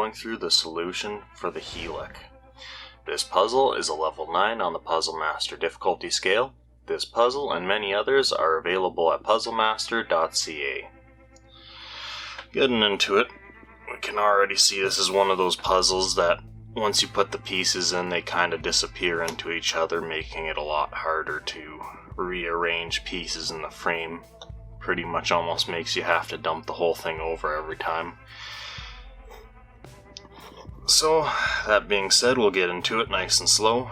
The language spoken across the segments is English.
going through the solution for the Helic. This puzzle is a level 9 on the Puzzle Master difficulty scale. This puzzle and many others are available at puzzlemaster.ca. Getting into it, we can already see this is one of those puzzles that once you put the pieces in, they kind of disappear into each other, making it a lot harder to rearrange pieces in the frame. Pretty much almost makes you have to dump the whole thing over every time. So, that being said, we'll get into it nice and slow.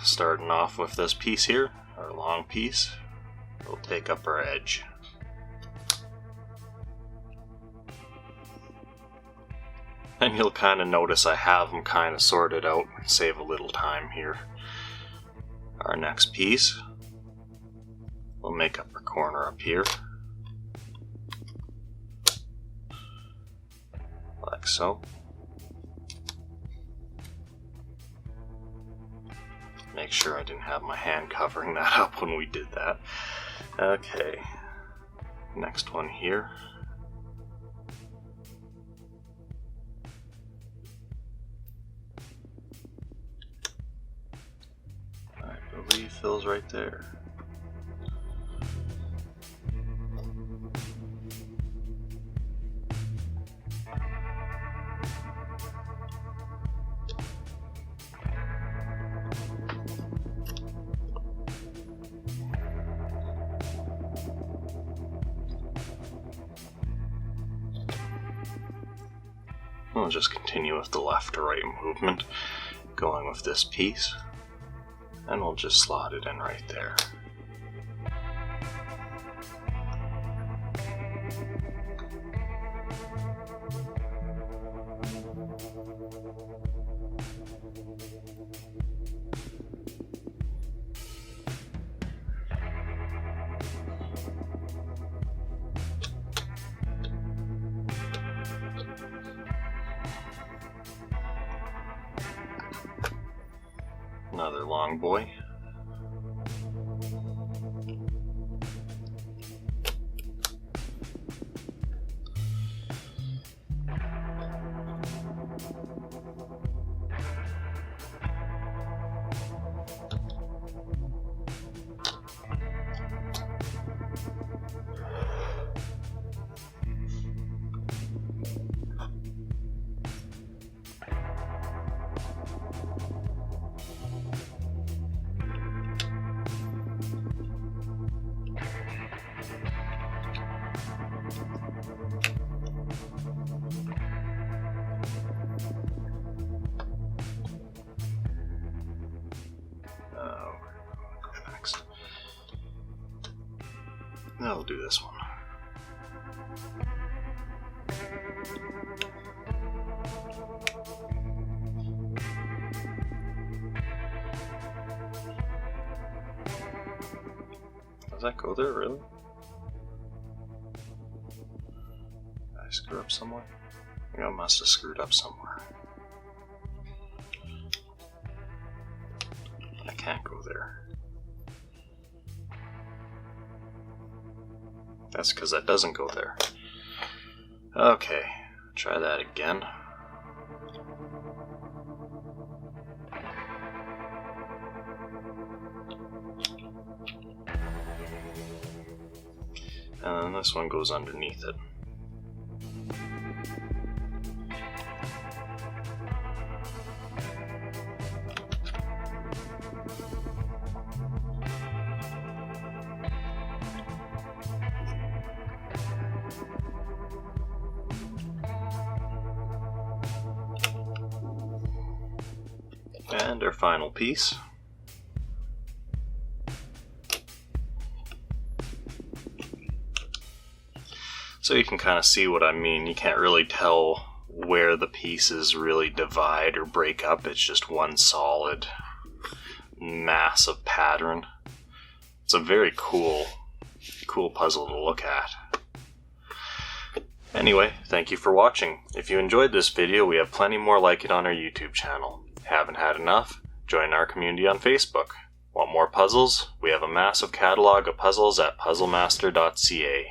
Starting off with this piece here, our long piece. We'll take up our edge. And you'll kind of notice I have them kind of sorted out, save a little time here. Our next piece, we'll make up our corner up here. Like so. Make sure I didn't have my hand covering that up when we did that. Okay, next one here. I believe Phil's right there. We'll just continue with the left to right movement, going with this piece, and we'll just slot it in right there. Another long boy. Now we'll do this one. Does that go there, really? Did I screw up somewhere? I think I must have screwed up somewhere. I can't go there. That's because that doesn't go there. Okay, try that again. And then this one goes underneath it. And our final piece. So you can kind of see what I mean. You can't really tell where the pieces really divide or break up. It's just one solid, massive pattern. It's a very cool puzzle to look at. Anyway, thank you for watching. If you enjoyed this video, we have plenty more like it on our YouTube channel. Haven't had enough? Join our community on Facebook. Want more puzzles? We have a massive catalog of puzzles at puzzlemaster.ca.